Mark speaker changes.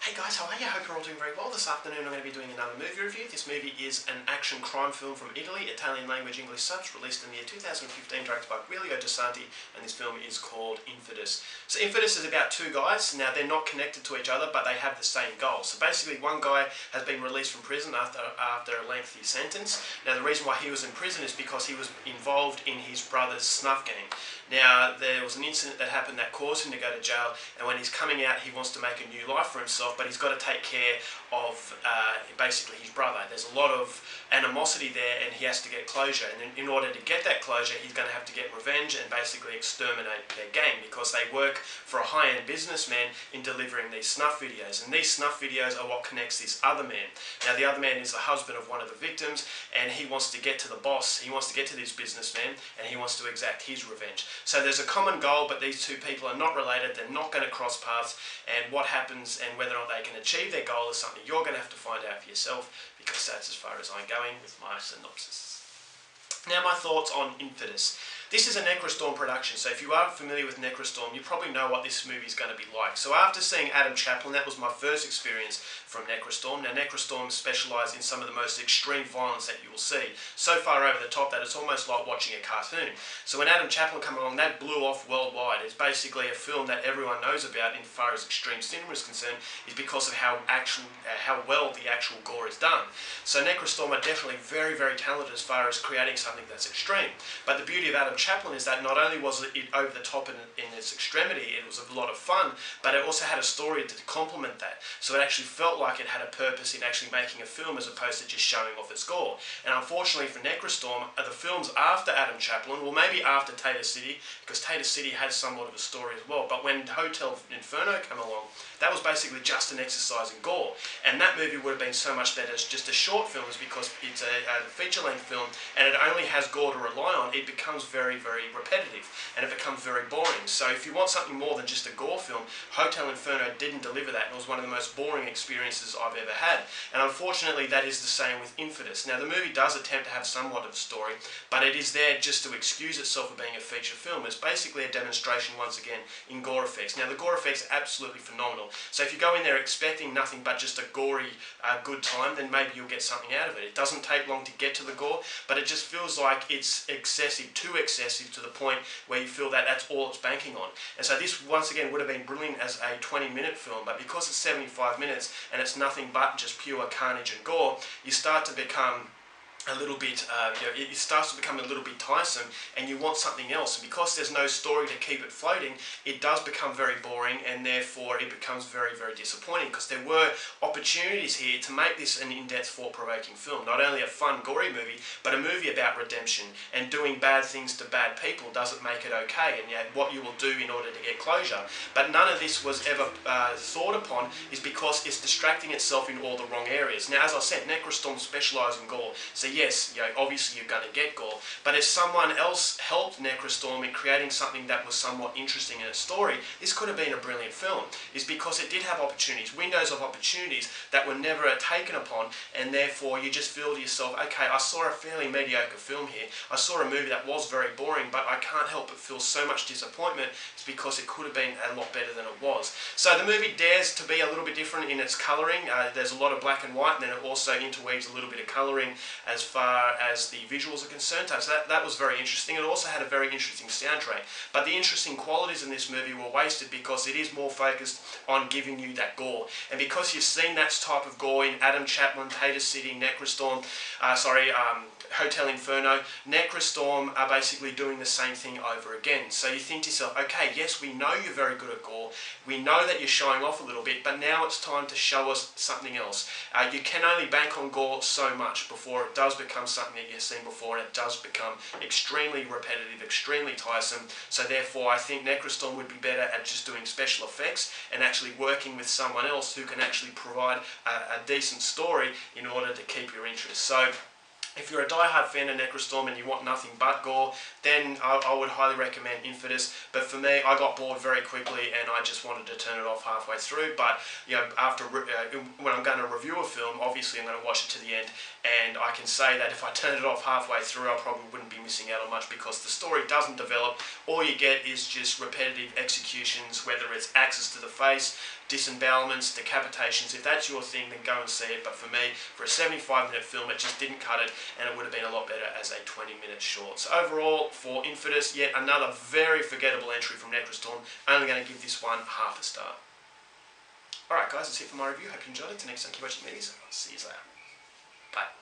Speaker 1: Hey guys, how are you? Hope you're all doing very well. This afternoon I'm going to be doing another movie review. This movie is an action crime film from Italy, Italian language English subs, released in the year 2015, directed by Giulio De Santi, and this film is called Infidus. So Infidus is about two guys. Now they're not connected to each other, but they have the same goal. So basically one guy has been released from prison after a lengthy sentence. Now the reason why he was in prison is because he was involved in his brother's Snuff gang. Now there was an incident that happened that caused him to go to jail, and when he's coming out he wants to make a new life for himself, but he's got to take care of basically his brother. There's a lot of animosity there and he has to get closure, and in order to get that closure he's going to have to get revenge and basically exterminate their gang, because they work for a high-end businessman in delivering these snuff videos, and these snuff videos are what connects this other man. Now the other man is the husband of one of the victims, and he wants to get to the boss, he wants to get to this businessman, and he wants to exact his revenge. So there's a common goal, but these two people are not related, they're not going to cross paths, and what happens and whether or not they can achieve their goal is something you're going to have to find out for yourself, because that's as far as I'm going with my synopsis. Now my thoughts on Infidus. This is a Necrostorm production, so if you aren't familiar with Necrostorm, you probably know what this movie is going to be like. So after seeing Adam Chaplin, that was my first experience from Necrostorm. Now Necrostorm specialise in some of the most extreme violence that you will see. So far over the top that it's almost like watching a cartoon. So when Adam Chaplin came along, that blew off worldwide. It's basically a film that everyone knows about in far as extreme cinema is concerned, is because of how well the actual gore is done. So Necrostorm are definitely very, very talented as far as creating something that's extreme. But the beauty of Adam Chaplin is that not only was it over the top in its extremity, it was a lot of fun, but it also had a story to complement that. So it actually felt like it had a purpose in actually making a film as opposed to just showing off its gore. And unfortunately for Necrostorm, the films after Adam Chaplin, well maybe after Tater City, because Tater City has somewhat of a story as well, but when Hotel Inferno came along, that was basically just an exercise in gore. And that movie would have been so much better as just a short film, because it's a feature-length film and it only has gore to rely on. It becomes very, very repetitive and it becomes very boring. So if you want something more than just a gore film, Hotel Inferno didn't deliver that, and it was one of the most boring experiences I've ever had. And unfortunately that is the same with Infidus. Now the movie does attempt to have somewhat of a story, but it is there just to excuse itself for being a feature film. It's basically a demonstration once again in gore effects. Now the gore effects are absolutely phenomenal. So if you go in there expecting nothing but just a gory good time, then maybe you'll get something out of it. It doesn't take long to get to the gore, but it just feels like it's excessive, too excessive, to the point where you feel that that's all it's banking on. And so this once again would have been brilliant as a 20-minute film, but because it's 75 minutes and it's nothing but just pure carnage and gore, you start to become a little bit, it starts to become a little bit tiresome, and you want something else. And because there's no story to keep it floating, it does become very boring, and therefore it becomes very, very disappointing, because there were opportunities here to make this an in-depth, thought-provoking film. Not only a fun, gory movie, but a movie about redemption, and doing bad things to bad people doesn't make it okay, and yet what you will do in order to get closure. But none of this was ever thought upon, is because it's distracting itself in all the wrong areas. Now, as I said, Necrostorm specialise in gore, so yes, obviously you're going to get gore, but if someone else helped Necrostorm in creating something that was somewhat interesting in its story, this could have been a brilliant film. Is because it did have opportunities, windows of opportunities that were never taken upon, and therefore you just feel to yourself, okay, I saw a fairly mediocre film here, I saw a movie that was very boring, but I can't help but feel so much disappointment. It's because it could have been a lot better than it was. So the movie dares to be a little bit different in its colouring. There's a lot of black and white, and then it also interweaves a little bit of colouring as far as the visuals are concerned. So that was very interesting. It also had a very interesting soundtrack. But the interesting qualities in this movie were wasted because it is more focused on giving you that gore. And because you've seen that type of gore in Adam Chaplin, Tater City, Necrostorm, Hotel Inferno, Necrostorm are basically doing the same thing over again. So you think to yourself, okay, yes, we know you're very good at gore, we know that you're showing off a little bit, but now it's time to show us something else. You can only bank on gore so much before it does become something that you've seen before, and it does become extremely repetitive, extremely tiresome. So therefore I think Necrostorm would be better at just doing special effects and actually working with someone else who can actually provide a decent story in order to keep your interest. So If you're a die-hard fan of Necrostorm and you want nothing but gore, then I would highly recommend Infidus. But for me, I got bored very quickly and I just wanted to turn it off halfway through. But you know, after when I'm going to review a film, obviously I'm going to watch it to the end, and I can say that if I turned it off halfway through, I probably wouldn't be missing out on much, because the story doesn't develop. All you get is just repetitive executions, whether it's axes to the face, disembowelments, decapitations. If that's your thing, then go and see it. But for me, for a 75-minute film, it just didn't cut it, and it would have been a lot better as a 20-minute short. So overall, for Infidus, yet another very forgettable entry from Necrostorm. Only going to give this one half a star. Alright guys, that's it for my review. Hope you enjoyed it. Till next time, keep watching movies. I'll see you later. Bye.